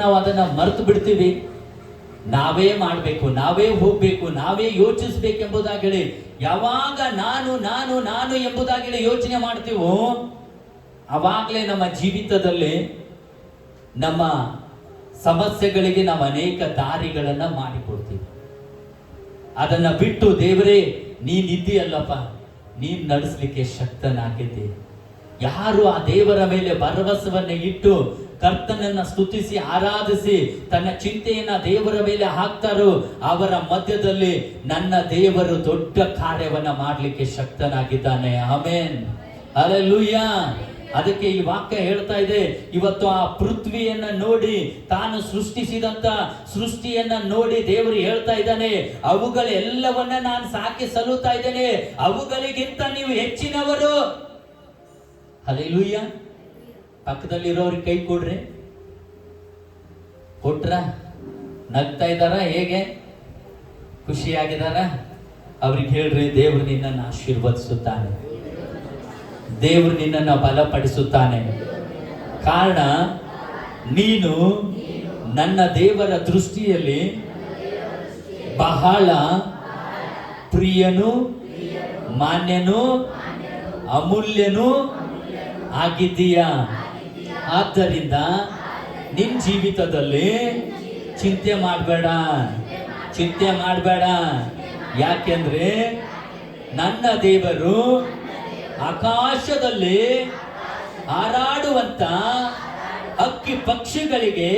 ನಾವು ಅದನ್ನ ಮರೆತು ಬಿಡ್ತೀವಿ. ನಾವೇ ಮಾಡಬೇಕು, ನಾವೇ ಹೋಗ್ಬೇಕು, ನಾವೇ ಯೋಚಿಸ್ಬೇಕೆಂಬುದಾಗಿ ಯಾವಾಗ ನಾನು ನಾನು ನಾನು ಎಂಬುದಾಗಿ ಯೋಚನೆ ಮಾಡ್ತೀವೋ ಅವಾಗಲೇ ನಮ್ಮ ಜೀವಿತದಲ್ಲಿ ನಮ್ಮ ಸಮಸ್ಯೆಗಳಿಗೆ ನಾವು ಅನೇಕ ದಾರಿಗಳನ್ನ ಮಾಡಿಕೊಡ್ತೀವಿ. ಅದನ್ನ ಬಿಟ್ಟು ದೇವರೇ ನೀನಿದ್ದೀಯಲ್ಲಪ್ಪ, ನೀನ್ ನಡೆಸಲಿಕ್ಕೆ ಶಕ್ತನಾಗಿದ್ದೆ. ಯಾರು ಆ ದೇವರ ಮೇಲೆ ಭರವಸೆಯನ್ನು ಇಟ್ಟು ಕರ್ತನನ್ನ ಸ್ತುತಿಸಿ ಆರಾಧಿಸಿ ತನ್ನ ಚಿಂತೆಯನ್ನ ದೇವರ ಮೇಲೆ ಹಾಕ್ತಾರೋ ಅವರ ಮಧ್ಯದಲ್ಲಿ ನನ್ನ ದೇವರು ದೊಡ್ಡ ಕಾರ್ಯವನ್ನ ಮಾಡಲಿಕ್ಕೆ ಶಕ್ತನಾಗಿದ್ದಾನೆ. Amen, hallelujah. ಅದಕ್ಕೆ ಈ ವಾಕ್ಯ ಹೇಳ್ತಾ ಇದೆ, ಇವತ್ತು ಆ ಪೃಥ್ವಿಯನ್ನ ನೋಡಿ, ತಾನು ಸೃಷ್ಟಿಸಿದಂತ ಸೃಷ್ಟಿಯನ್ನ ನೋಡಿ ದೇವರು ಹೇಳ್ತಾ ಇದ್ದಾನೆ, ಅವುಗಳೆಲ್ಲವನ್ನ ನಾನು ಸಾಕಿ ಸಲ್ಲುತ್ತಾ ಇದ್ದೇನೆ, ಅವುಗಳಿಗಿಂತ ನೀವು ಹೆಚ್ಚಿನವರು. ಹಲ್ಲೆಲೂಯಾ. ಪಕ್ಕದಲ್ಲಿರೋರಿಗೆ ಕೈ ಕೊಡ್ರಿ. ಕೊಟ್ರ? ನಗ್ತಾ ಇದ್ದಾರ? ಹೇಗೆ ಖುಷಿಯಾಗಿದ್ದಾರ? ಅವ್ರಿಗೆ ಹೇಳ್ರಿ, ದೇವರು ನಿನ್ನನ್ನು ಆಶೀರ್ವದಿಸುತ್ತಾನೆ, ದೇವರು ನಿನ್ನನ್ನು ಬಲಪಡಿಸುತ್ತಾನೆ. ಕಾರಣ ನೀನು ನನ್ನ ದೇವರ ದೃಷ್ಟಿಯಲ್ಲಿ ಬಹಳ ಪ್ರಿಯನು, ಮಾನ್ಯನು, ಅಮೂಲ್ಯನು ಆಗಿದ್ದೀಯ. ಆದ್ದರಿಂದ ನಿನ್ನ ಜೀವಿತದಲ್ಲಿ ಚಿಂತೆ ಮಾಡಬೇಡ, ಚಿಂತೆ ಮಾಡಬೇಡ. ಯಾಕೆಂದ್ರೆ ನನ್ನ ದೇವರು ಆಕಾಶದಲ್ಲಿ ಹಾರಾಡುವಂತ ಹಕ್ಕಿ ಪಕ್ಷಿಗಳಿಗೆ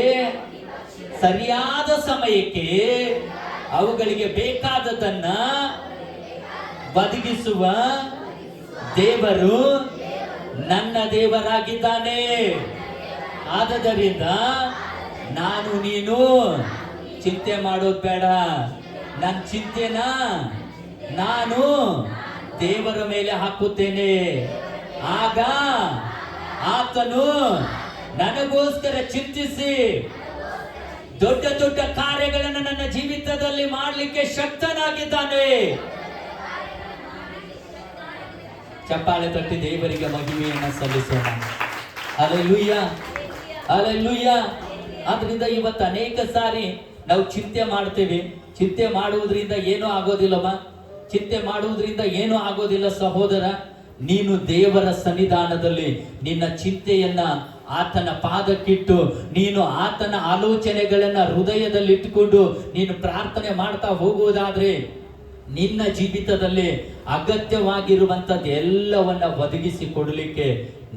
ಸರಿಯಾದ ಸಮಯಕ್ಕೆ ಅವುಗಳಿಗೆ ಬೇಕಾದದನ್ನ ಒದಗಿಸುವ ದೇವರು ನನ್ನ ದೇವರಾಗಿದ್ದಾನೆ. ಆದ್ದರಿಂದ ನಾನು ನೀನು ಚಿಂತೆ ಮಾಡೋದು ಬೇಡ. ನನ್ನ ಚಿಂತೆನ ನಾನು ದೇವರ ಮೇಲೆ ಹಾಕುತ್ತೇನೆ. ಆಗ ಆತನು ನನಗೋಸ್ಕರ ಚಿಂತಿಸಿ ದೊಡ್ಡ ದೊಡ್ಡ ಕಾರ್ಯಗಳನ್ನು ನನ್ನ ಜೀವಿತದಲ್ಲಿ ಮಾಡಲಿಕ್ಕೆ ಶಕ್ತನಾಗಿದ್ದಾನೆ. ಚಪ್ಪಾಳೆ ತಟ್ಟಿ ದೇವರಿಗೆ ಮಹಿಮೆಯನ್ನು ಸಲ್ಲಿಸೋಣ. Hallelujah, hallelujah. ಆದ್ರಿಂದ ಇವತ್ತು ಅನೇಕ ಸಾರಿ ನಾವು ಚಿಂತೆ ಮಾಡ್ತೇವೆ. ಚಿಂತೆ ಮಾಡುವುದರಿಂದ ಏನೂ ಆಗೋದಿಲ್ಲಮ್ಮ, ಚಿಂತೆ ಮಾಡುವುದರಿಂದ ಏನೂ ಆಗೋದಿಲ್ಲ ಸಹೋದರ. ನೀನು ದೇವರ ಸನ್ನಿಧಾನದಲ್ಲಿ ನಿನ್ನ ಚಿಂತೆಯನ್ನ ಆತನ ಪಾದಕ್ಕಿಟ್ಟು ನೀನು ಆತನ ಆಲೋಚನೆಗಳನ್ನ ಹೃದಯದಲ್ಲಿ ಇಟ್ಟುಕೊಂಡು ನೀನು ಪ್ರಾರ್ಥನೆ ಮಾಡ್ತಾ ಹೋಗುವುದಾದ್ರೆ ನಿನ್ನ ಜೀವಿತದಲ್ಲಿ ಅಗತ್ಯವಾಗಿರುವಂತದ್ದು ಎಲ್ಲವನ್ನ ಒದಗಿಸಿ ಕೊಡಲಿಕ್ಕೆ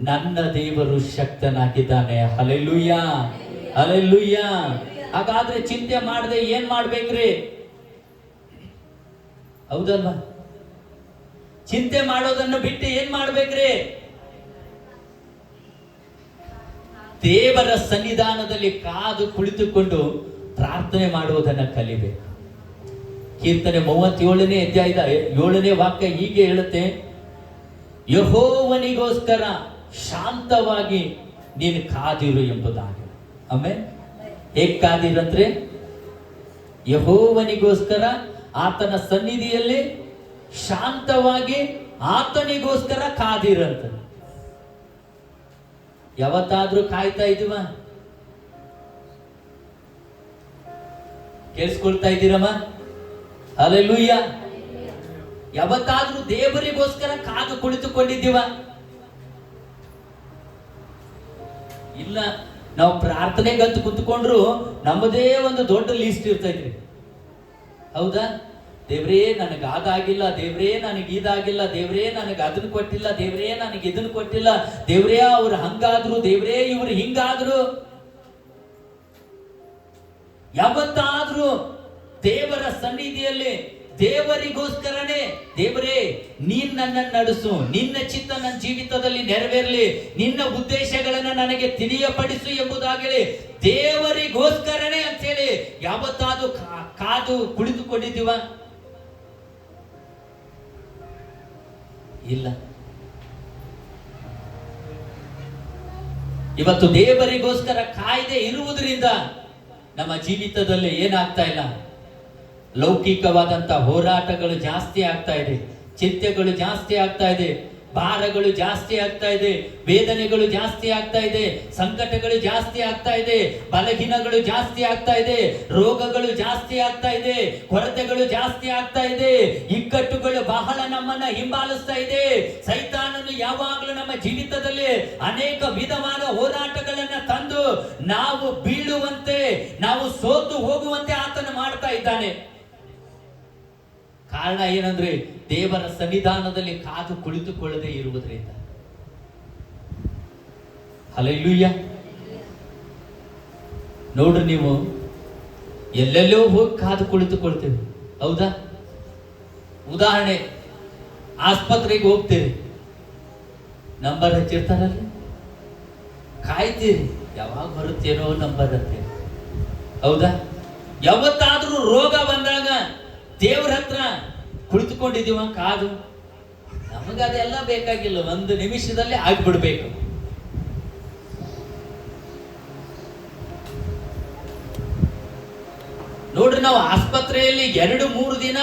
ನನ್ನ ದೇವರು ಶಕ್ತನಾಗಿದ್ದಾನೆ. Hallelujah, hallelujah. ಹಾಗಾದ್ರೆ ಚಿಂತೆ ಮಾಡದೆ ಏನ್ ಮಾಡ್ಬೇಕ್ರಿ? ಹೌದಲ್ವಾ? ಚಿಂತೆ ಮಾಡೋದನ್ನು ಬಿಟ್ಟು ಏನ್ ಮಾಡ್ಬೇಕ್ರಿ? ದೇವರ ಸನ್ನಿಧಾನದಲ್ಲಿ ಕಾದು ಕುಳಿತುಕೊಂಡು ಪ್ರಾರ್ಥನೆ ಮಾಡುವುದನ್ನ ಕಲಿಬೇಕು. ಕೀರ್ತನೆ 37ನೇ ಅಧ್ಯಾಯದ 7ನೇ ವಾಕ್ಯ ಹೀಗೆ ಹೇಳುತ್ತೆ, ಯೆಹೋವನಿಗೋಸ್ಕರ ಶಾಂತವಾಗಿ ನೀನು ಕಾದಿರು ಎಂಬುದಾಗಿ. ಆಮೇಲೆ ಹೇಗ್ ಕಾದಿರಂದ್ರೆ, ಯೆಹೋವನಿಗೋಸ್ಕರ ಆತನ ಸನ್ನಿಧಿಯಲ್ಲಿ ಶಾಂತವಾಗಿ ಆತನಿಗೋಸ್ಕರ ಕಾದಿರಂತ. ಯಾವತ್ತಾದ್ರೂ ಕಾಯ್ತಾ ಇದೀವ? ಕೇಳಿಸ್ಕೊಳ್ತಾ ಇದ್ದೀರಮ್ಮ? ಹಲ್ಲೆಲೂಯಾ. ಯಾವತ್ತಾದ್ರೂ ದೇವರಿಗೋಸ್ಕರ ಕಾದು ಕುಳಿತುಕೊಂಡಿದ್ದೀವ? ಇಲ್ಲ. ನಾವು ಪ್ರಾರ್ಥನೆಗಂತ ಕುತ್ಕೊಂಡ್ರು ನಮ್ಮದೇ ಒಂದು ದೊಡ್ಡ ಲಿಸ್ಟ್ ಇರ್ತೈತ್ರಿ. ಹೌದಾ? ದೇವ್ರೇ ನನಗೆ ಅದಾಗಿಲ್ಲ, ದೇವ್ರೇ ನನಗೆ ಇದಾಗಿಲ್ಲ, ದೇವ್ರೇ ನನಗೆ ಅದನ್ನ ಕೊಟ್ಟಿಲ್ಲ, ದೇವ್ರೇ ನನಗೆ ಇದನ್ನ ಕೊಟ್ಟಿಲ್ಲ, ದೇವ್ರೇ ಅವ್ರು ಹಂಗಾದ್ರು, ದೇವ್ರೇ ಇವ್ರು ಹಿಂಗಾದ್ರು. ಯಾವತ್ತಾದ್ರೂ ದೇವರ ಸನ್ನಿಧಿಯಲ್ಲಿ ದೇವರಿಗೋಸ್ಕರನೇ, ದೇವರೇ ನೀನ್ ನನ್ನನ್ನು ನಡೆಸು, ನಿನ್ನ ಚಿತ್ತ ನನ್ನ ಜೀವಿತದಲ್ಲಿ ನೆರವೇರಲಿ, ನಿನ್ನ ಉದ್ದೇಶಗಳನ್ನ ನನಗೆ ತಿಳಿಯಪಡಿಸು ಎಂಬುದಾಗಿ ದೇವರಿಗೋಸ್ಕರನೇ ಅಂತೇಳಿ ಯಾವತ್ತಾದ್ರೂ ಕಾದು ಕುಳಿತುಕೊಂಡಿದ್ದೀವ? ಇಲ್ಲ. ಇವತ್ತು ದೇವರಿಗೋಸ್ಕರ ಕಾಯ್ದೆ ಇರುವುದರಿಂದ ನಮ್ಮ ಜೀವಿತದಲ್ಲಿ ಏನಾಗ್ತಾ ಇಲ್ಲ? ಲೌಕಿಕವಾದಂತ ಹೋರಾಟಗಳು ಜಾಸ್ತಿ ಆಗ್ತಾ ಇದೆ, ಚಿಂತೆಗಳು ಜಾಸ್ತಿ ಆಗ್ತಾ ಇದೆ. ಭಾರಗಳು ಜಾಸ್ತಿ ಆಗ್ತಾ ಇದೆ, ವೇದನೆಗಳು ಜಾಸ್ತಿ ಆಗ್ತಾ ಇದೆ, ಸಂಕಟಗಳು ಜಾಸ್ತಿ ಆಗ್ತಾ ಇದೆ, ಬಲಹೀನಗಳು ಜಾಸ್ತಿ ಆಗ್ತಾ ಇದೆ, ರೋಗಗಳು ಜಾಸ್ತಿ ಆಗ್ತಾ ಇದೆ, ಕೊರತೆಗಳು ಜಾಸ್ತಿ ಆಗ್ತಾ ಇದೆ, ಇಕ್ಕಟ್ಟುಗಳು ಬಹಳ ನಮ್ಮನ್ನ ಹಿಂಬಾಲಿಸ್ತಾ ಇದೆ. ಸೈತಾನನು ಯಾವಾಗಲೂ ನಮ್ಮ ಜೀವಿತದಲ್ಲಿ ಅನೇಕ ವಿಧವಾದ ಹೋರಾಟಗಳನ್ನ ತಂದು ನಾವು ಬೀಳುವಂತೆ, ನಾವು ಸೋತು ಹೋಗುವಂತೆ ಆತನ ಮಾಡ್ತಾ ಇದ್ದಾನೆ. ಕಾರಣ ಏನಂದ್ರೆ ದೇವರ ಸನ್ನಿಧಾನದಲ್ಲಿ ಕಾದು ಕುಳಿತುಕೊಳ್ಳದೆ ಇರುವುದರಿಂದ. ಹಲ್ಲೆಲೂಯಾ. ನೋಡ್ರಿ, ನೀವು ಎಲ್ಲೆಲ್ಲೋ ಹೋಗಿ ಕಾದು ಕುಳಿತುಕೊಳ್ತೇವೆ, ಹೌದಾ? ಉದಾಹರಣೆ, ಆಸ್ಪತ್ರೆಗೆ ಹೋಗ್ತೀರಿ, ನಂಬರ್ ಹಚ್ಚಿರ್ತಾರಲ್ಲ, ಕಾಯ್ತೀರಿ ಯಾವಾಗ ಬರುತ್ತೇನೋ ನಂಬರ್ ಅಂತ, ಹೌದಾ? ಯಾವತ್ತಾದ್ರೂ ರೋಗ ಬಂದಾಗ ದೇವ್ರ ಹತ್ರ ಕುಳಿತುಕೊಂಡಿದೀವ ಕಾದು? ನಮಗದೆಲ್ಲ ಬೇಕಾಗಿಲ್ಲ, ಒಂದು ನಿಮಿಷದಲ್ಲಿ ಆಗ್ಬಿಡ್ಬೇಕು. ನೋಡ್ರಿ, ನಾವು ಆಸ್ಪತ್ರೆಯಲ್ಲಿ 2-3 ದಿನ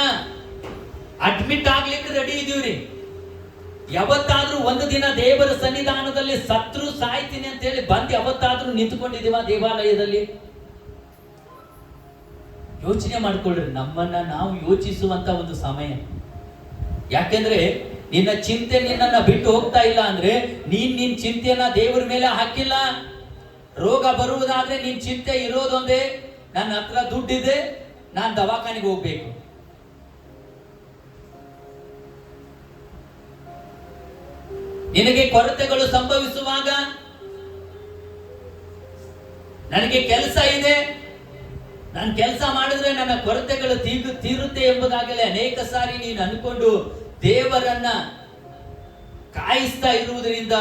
ಅಡ್ಮಿಟ್ ಆಗ್ಲಿಕ್ಕೆ ರೆಡಿ ಇದೀವ್ರಿ. ಯಾವತ್ತಾದ್ರೂ ಒಂದು ದಿನ ದೇವರ ಸನ್ನಿಧಾನದಲ್ಲಿ ಸತ್ರು ಸಾಯ್ತೀನಿ ಅಂತ ಹೇಳಿ ಬಂದು ಯಾವತ್ತಾದ್ರೂ ನಿಂತುಕೊಂಡಿದೀವ ದೇವಾಲಯದಲ್ಲಿ? ಯೋಚನೆ ಮಾಡ್ಕೊಳ್ರಿ, ನಮ್ಮನ್ನ ನಾವು ಯೋಚಿಸುವಂತ ಒಂದು ಸಮಯ. ಯಾಕೆಂದ್ರೆ ನಿನ್ನ ಚಿಂತೆ ನಿನ್ನನ್ನ ಬಿಟ್ಟು ಹೋಗ್ತಾ ಇಲ್ಲ ಅಂದ್ರೆ ನಿನ್ ಚಿಂತೆಯನ್ನ ದೇವರ ಮೇಲೆ ಹಾಕಿಲ್ಲ. ರೋಗ ಬರುವುದಾದ್ರೆ ನಿನ್ ಚಿಂತೆ ಇರೋದೊಂದೇ, ನನ್ನ ಹತ್ರ ದುಡ್ಡಿದೆ, ನಾನು ದವಾಖಾನೆಗೆ ಹೋಗ್ಬೇಕು. ನಿನಗೆ ಕೊರತೆಗಳು ಸಂಭವಿಸುವಾಗ ನನಗೆ ಕೆಲಸ ಇದೆ, ನಾನು ಕೆಲಸ ಮಾಡಿದ್ರೆ ನನ್ನ ಕೊರತೆಗಳು ತೀರುತ್ತೆ ಎಂಬುದಾಗಲೇ ಅನೇಕ ಸಾರಿ ನೀನು ಅನ್ಕೊಂಡು ದೇವರನ್ನ ಕಾಯಿಸ್ತಾ ಇರುವುದರಿಂದ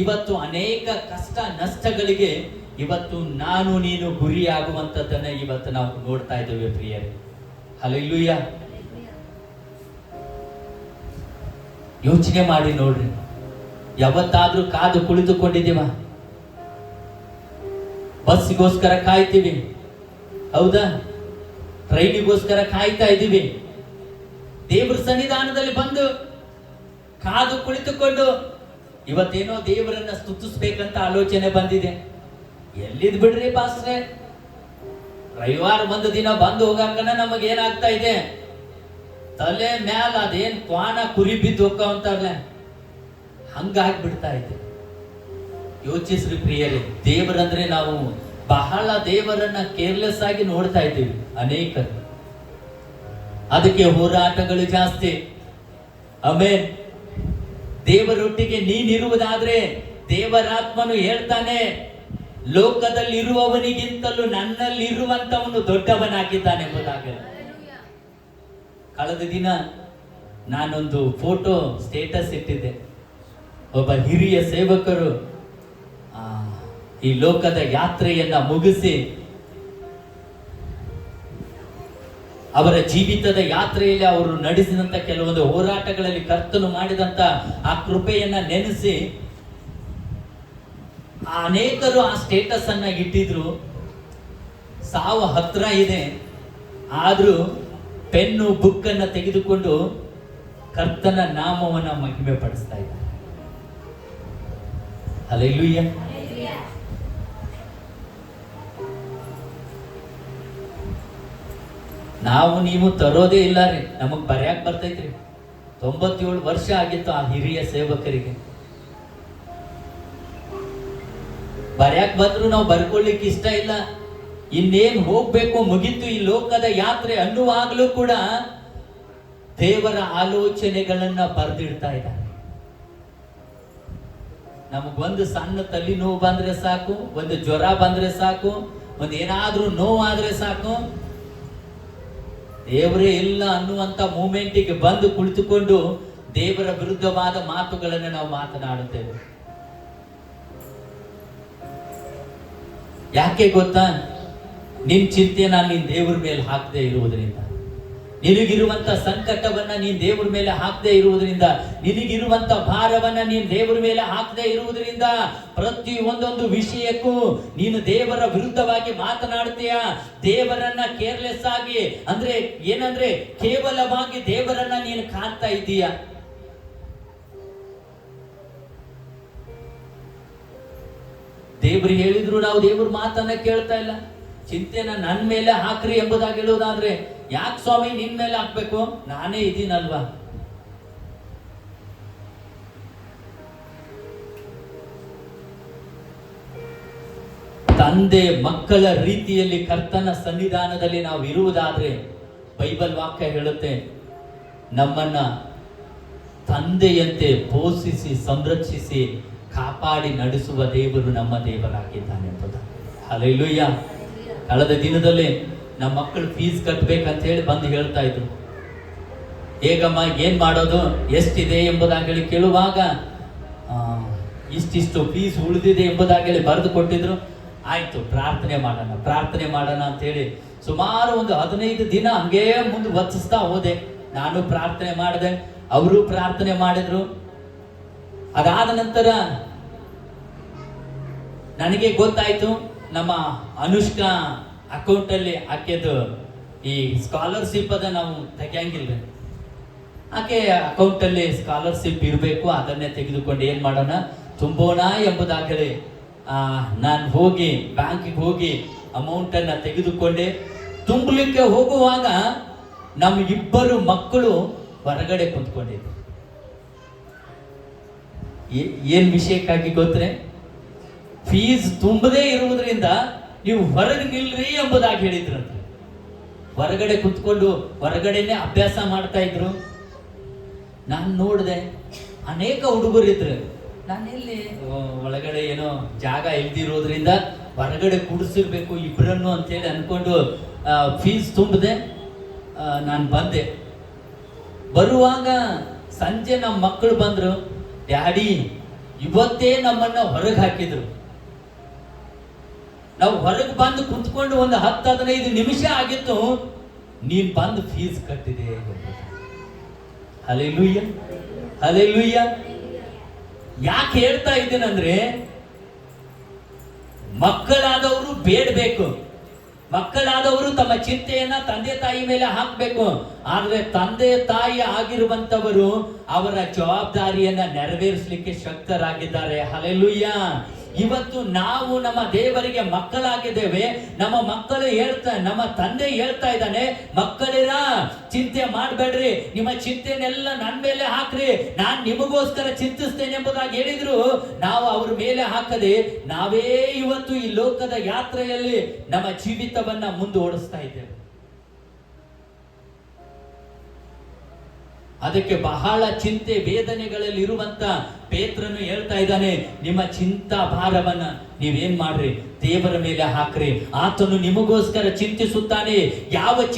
ಇವತ್ತು ಅನೇಕ ಕಷ್ಟ ನಷ್ಟಗಳಿಗೆ ಇವತ್ತು ನಾನು ನೀನು ಗುರಿಯಾಗುವಂತದ್ದನ್ನ ಇವತ್ತು ನಾವು ನೋಡ್ತಾ ಇದ್ದೇವೆ ಪ್ರಿಯರೇ. ಹಲ್ಲೆಲೂಯಾ. ಯೋಚನೆ ಮಾಡಿ ನೋಡ್ರಿ, ಯಾವತ್ತಾದ್ರೂ ಕಾದು ಕುಳಿತುಕೊಂಡಿದ್ದೀವ? ಬಸ್ಸಿಗೋಸ್ಕರ ಕಾಯ್ತೀವಿ, ಹೌದಾ? ಟ್ರೈನಿಗೋಸ್ಕರ ಕಾಯ್ತಾ ಇದ್ದೀವಿ. ದೇವರ ಸನ್ನಿಧಾನದಲ್ಲಿ ಬಂದು ಕಾದು ಕುಳಿತುಕೊಂಡು ಇವತ್ತೇನೋ ದೇವರನ್ನ ಸ್ತುತಿಸ್ಬೇಕಂತ ಆಲೋಚನೆ ಬಂದಿದೆ. ಎಲ್ಲಿದ್ ಬಿಡ್ರಿ ಪಾಸ್ಟ್ರೆ, ರವಿವಾರ ಒಂದು ದಿನ ಬಂದು ಹೋಗಾಕನ ನಮಗೇನಾಗ್ತಾ ಇದೆ, ತಲೆ ಮ್ಯಾಲ ಅದೇನ್ ಕ್ವಾನ ಕುರಿ ಬಿದ್ದು ಹೋಗ್ತಾವಂತಾರಲ್ಲ, ಹಂಗಾಗ್ಬಿಡ್ತಾ ಇದೆ. ಯೋಚಿಸ್ರಿ ಪ್ರಿಯರೇ, ದೇವರಂದ್ರೆ ನಾವು ಬಹಳ ದೇವರನ್ನ ಕೇರ್ಲೆಸ್ ಆಗಿ ನೋಡ್ತಾ ಇದ್ದೀವಿ ಅನೇಕರು. ಅದಕ್ಕೆ ಹೋರಾಟಗಳು ಜಾಸ್ತಿ. ಆಮೇನ್. ದೇವರೊಟ್ಟಿಗೆ ನೀನಿರುವುದಾದ್ರೆ ದೇವರಾತ್ಮನು ಹೇಳ್ತಾನೆ, ಲೋಕದಲ್ಲಿರುವವನಿಗಿಂತಲೂ ನನ್ನಲ್ಲಿರುವಂತವನು ದೊಡ್ಡವನಾಗಿದ್ದಾನೆ ಎಂಬುದಾಗಲಿ. ಕಳೆದ ದಿನ ನಾನೊಂದು ಫೋಟೋ ಸ್ಟೇಟಸ್ ಇಟ್ಟಿದ್ದೆ. ಒಬ್ಬ ಹಿರಿಯ ಸೇವಕರು ಈ ಲೋಕದ ಯಾತ್ರೆಯನ್ನ ಮುಗಿಸಿ ಅವರ ಜೀವಿತದ ಯಾತ್ರೆಯಲ್ಲಿ ಅವರು ನಡೆಸಿದಂತ ಕೆಲವೊಂದು ಹೋರಾಟಗಳಲ್ಲಿ ಕರ್ತನು ಮಾಡಿದಂತ ಆ ಕೃಪೆಯನ್ನ ನೆನೆಸಿ ಅನೇಕರು ಆ ಸ್ಟೇಟಸ್ ಅನ್ನ ಇಟ್ಟಿದ್ರು. ಸಾವು ಹತ್ರ ಇದೆ, ಆದ್ರೂ ಪೆನ್ನು ಬುಕ್ ಅನ್ನ ತೆಗೆದುಕೊಂಡು ಕರ್ತನ ನಾಮವನ್ನ ಮಹಿಮೆ ಪಡಿಸ್ತಾ ಇದ್ದಾರೆ. ಹಲ್ಲೆಲೂಯಾ. ನಾವು ನೀವು ತರೋದೇ ಇಲ್ಲ ರೀ, ನಮಗ್ ಬರ್ಯಾಕ್ ಬರ್ತೈತ್ರಿ. 97 ವರ್ಷ ಆಗಿತ್ತು ಆ ಹಿರಿಯ ಸೇವಕರಿಗೆ. ಬರ್ಯಾಕ್ ಬಂದ್ರು ನಾವು ಬರ್ಕೊಳ್ಳಿಕ್ಕೆ ಇಷ್ಟ ಇಲ್ಲ. ಇನ್ನೇನ್ ಹೋಗ್ಬೇಕು, ಮುಗಿತು ಈ ಲೋಕದ ಯಾತ್ರೆ ಅನ್ನುವಾಗ್ಲೂ ಕೂಡ ದೇವರ ಆಲೋಚನೆಗಳನ್ನ ಬರೆದಿಡ್ತಾ ಇದ್ದಾರೆ. ನಮಗೊಂದು ಸಣ್ಣ ತಲೆ ನೋವು ಬಂದ್ರೆ ಸಾಕು, ಒಂದು ಜ್ವರ ಬಂದ್ರೆ ಸಾಕು, ಒಂದು ಏನಾದ್ರೂ ನೋವಾದ್ರೆ ಸಾಕು, ದೇವರೇ ಇಲ್ಲ ಅನ್ನುವಂತ ಮೂಮೆಂಟಿಗೆ ಬಂದು ಕುಳಿತುಕೊಂಡು ದೇವರ ವಿರುದ್ಧವಾದ ಮಾತುಗಳನ್ನು ನಾವು ಮಾತನಾಡುತ್ತೇವೆ. ಯಾಕೆ ಗೊತ್ತಾ? ನಿನ್ ಚಿಂತೆನ ನೀನ್ ದೇವರ ಮೇಲೆ ಹಾಕದೆ ಇರುವುದರಿಂದ, ನಿನಗಿರುವಂತ ಸಂಕಟವನ್ನ ನೀನ್ ದೇವರ ಮೇಲೆ ಹಾಕದೆ ಇರುವುದರಿಂದ, ನಿನಗಿರುವಂತ ಭಾರವನ್ನ ನೀನ್ ದೇವರ ಮೇಲೆ ಹಾಕದೆ ಇರುವುದರಿಂದ, ಪ್ರತಿ ಒಂದೊಂದು ವಿಷಯಕ್ಕೂ ನೀನು ದೇವರ ವಿರುದ್ಧವಾಗಿ ಮಾತನಾಡ್ತೀಯ. ದೇವರನ್ನ ಕೇರ್ಲೆಸ್ ಆಗಿ, ಅಂದ್ರೆ ಏನಂದ್ರೆ ಕೇವಲವಾಗಿ ದೇವರನ್ನ ನೀನು ಕಾಣ್ತಾ ಇದ್ದೀಯ. ದೇವ್ರು ಹೇಳಿದ್ರು ನಾವು ದೇವ್ರ ಮಾತನ್ನ ಕೇಳ್ತಾ ಇಲ್ಲ. ಚಿಂತೆನ ನನ್ನ ಮೇಲೆ ಹಾಕ್ರಿ ಎಂಬುದಾಗಿ ಹೇಳುವುದಾದ್ರೆ, ಯಾಕೆ ಸ್ವಾಮಿ ನಿನ್ ಮೇಲೆ ಹಾಕ್ಬೇಕು, ನಾನೇ ಇದೀನಲ್ವಾ? ತಂದೆ ಮಕ್ಕಳ ರೀತಿಯಲ್ಲಿ ಕರ್ತನ ಸನ್ನಿಧಾನದಲ್ಲಿ ನಾವು ಇರುವುದಾದ್ರೆ, ಬೈಬಲ್ ವಾಕ್ಯ ಹೇಳುತ್ತೆ, ನಮ್ಮನ್ನ ತಂದೆಯಂತೆ ಪೋಷಿಸಿ ಸಂರಕ್ಷಿಸಿ ಕಾಪಾಡಿ ನಡೆಸುವ ದೇವರು ನಮ್ಮ ದೇವರಾಗಿದ್ದಾನೆ ಎಂಬುದಾಗಿ. ಹಲ್ಲೆಲೂಯಾ. ಕಳೆದ ದಿನದಲ್ಲಿ ನಮ್ಮ ಮಕ್ಕಳು ಫೀಸ್ ಕಟ್ಟಬೇಕಂತ ಹೇಳಿ ಬಂದು ಹೇಳ್ತಾ ಇದ್ರು. ಹೇಗಮ್ಮ, ಏನ್ ಮಾಡೋದು, ಎಷ್ಟಿದೆ ಎಂಬುದಾಗಿ ಹೇಳಿ ಕೇಳುವಾಗ ಇಷ್ಟಿಷ್ಟು ಫೀಸ್ ಉಳಿದಿದೆ ಎಂಬುದಾಗಿ ಹೇಳಿ ಬರೆದು ಕೊಟ್ಟಿದ್ರು. ಆಯ್ತು, ಪ್ರಾರ್ಥನೆ ಮಾಡೋಣ ಅಂತ ಹೇಳಿ ಸುಮಾರು ಒಂದು 15 ದಿನ ಹಂಗೇ ಮುಂದೆ ವಚಿಸ್ತಾ ಹೋದೆ. ನಾನು ಪ್ರಾರ್ಥನೆ ಮಾಡಿದೆ, ಅವರು ಪ್ರಾರ್ಥನೆ ಮಾಡಿದ್ರು. ಅದಾದ ನಂತರ ನನಗೆ ಗೊತ್ತಾಯ್ತು, ನಮ್ಮ ಅನುಷ್ಕಾ ಅಕೌಂಟ್ ಅಲ್ಲಿ ಆಕೆದು ಈ ಸ್ಕಾಲರ್ಶಿಪ್ ಅದ ನಾವು ತೆಗಿಯಂಗಿಲ್ಲ. ಆಕೆ ಅಕೌಂಟ್ ಅಲ್ಲಿ ಸ್ಕಾಲರ್ಶಿಪ್ ಇರಬೇಕು, ಅದನ್ನೇ ತೆಗೆದುಕೊಂಡು ಏನ್ ಮಾಡೋಣ ತುಂಬೋಣ ಎಂಬುದಾಗಲಿ ನಾನು ಹೋಗಿ ಬ್ಯಾಂಕಿಗೆ ಹೋಗಿ ಅಮೌಂಟ್ ಅನ್ನ ತೆಗೆದುಕೊಂಡೆ. ತುಂಬಲಿಕ್ಕೆ ಹೋಗುವಾಗ ನಮ್ಮ 2 ಮಕ್ಕಳು ಹೊರಗಡೆ ಕುಂತ್ಕೊಂಡಿದ್ರು. ಏನ್ ವಿಷಯಕ್ಕಾಗಿ ಗೊತ್ತೇ, ಫೀಸ್ ತುಂಬದೇ ಇರುವುದರಿಂದ ನೀವು ಹೊರಗೆ ನಿಲ್ರಿ ಎಂಬುದಾಗಿ ಹೇಳಿದ್ರಂತೆ. ಹೊರಗಡೆ ಕುತ್ಕೊಂಡು ಹೊರಗಡೆನೆ ಅಭ್ಯಾಸ ಮಾಡ್ತಾ ಇದ್ರು. ನಾನು ನೋಡಿದೆ, ಅನೇಕ ಹುಡುಗರಿದ್ರು. ನಾನೆಲ್ಲಿ ಒಳಗಡೆ ಏನೋ ಜಾಗ ಇಲ್ದಿರೋದ್ರಿಂದ ಹೊರಗಡೆ ಕೂಡಿಸಿರ್ಬೇಕು ಇಬ್ಬರನ್ನು ಅಂತೇಳಿ ಅನ್ಕೊಂಡು ಫೀಸ್ ತುಂಬದೆ ನಾನು ಬಂದೆ. ಬರುವಾಗ ಸಂಜೆ ನಮ್ಮ ಮಕ್ಕಳು ಬಂದ್ರು, ಡ್ಯಾಡಿ ಇವತ್ತೇ ನಮ್ಮನ್ನ ಹೊರಗೆ ಹಾಕಿದ್ರು. ನಾವು ಹೊರಗೆ ಬಂದು ಕುಂತ್ಕೊಂಡು ಒಂದು 10-15 ನಿಮಿಷ ಆಗಿತ್ತು, ನೀನ್ ಬಂದು ಫೀಸ್ ಕಟ್ಟಿದೆ. Hallelujah, hallelujah. ಯಾಕೆ ಹೇಳ್ತಾ ಇದ್ದೇನೆಂದ್ರೆ, ಮಕ್ಕಳಾದವರು ಬೇಡಬೇಕು, ಮಕ್ಕಳಾದವರು ತಮ್ಮ ಚಿಂತೆಯನ್ನ ತಂದೆ ತಾಯಿ ಮೇಲೆ ಹಾಕಬೇಕು. ಆದ್ರೆ ತಂದೆ ತಾಯಿ ಆಗಿರುವಂತವರು ಅವರ ಜವಾಬ್ದಾರಿಯನ್ನ ನೆರವೇರಿಸಲಿಕ್ಕೆ ಶಕ್ತರಾಗಿದ್ದಾರೆ. ಹಲ್ಲೆಲೂಯಾ. ಇವತ್ತು ನಾವು ನಮ್ಮ ದೇವರಿಗೆ ಮಕ್ಕಳಾಗಿದ್ದೇವೆ. ನಮ್ಮ ತಂದೆ ಹೇಳ್ತಾ ಇದ್ದಾನೆ, ಮಕ್ಕಳಿರ ಚಿಂತೆ ಮಾಡಬೇಡ್ರಿ, ನಿಮ್ಮ ಚಿಂತೆನೆಲ್ಲ ನನ್ನ ಮೇಲೆ ಹಾಕ್ರಿ, ನಾನ್ ನಿಮಗೋಸ್ಕರ ಚಿಂತಿಸ್ತೇನೆ ಎಂಬುದಾಗಿ ಹೇಳಿದ್ರು. ನಾವು ಅವ್ರ ಮೇಲೆ ಹಾಕದೆ ನಾವೇ ಇವತ್ತು ಈ ಲೋಕದ ಯಾತ್ರೆಯಲ್ಲಿ ನಮ್ಮ ಜೀವಿತವನ್ನ ಮುಂದೂಡಿಸ್ತಾ ಇದ್ದೇವೆ. ಅದಕ್ಕೆ ಬಹಳ ಚಿಂತೆ ವೇದನೆಗಳಲ್ಲಿ ಇರುವಂತ ಪೇತ್ರನು ಹೇಳ್ತಾ ಇದ್ದಾನೆ, ನಿಮ್ಮ ಚಿಂತಾ ಭಾರವನ್ನ ನೀವೇನ್ ಮಾಡ್ರಿ, ದೇವರ ಮೇಲೆ ಹಾಕ್ರಿ, ಆತನು ನಿಮಗೋಸ್ಕರ ಚಿಂತಿಸುತ್ತಾನೆ. ಯಾವ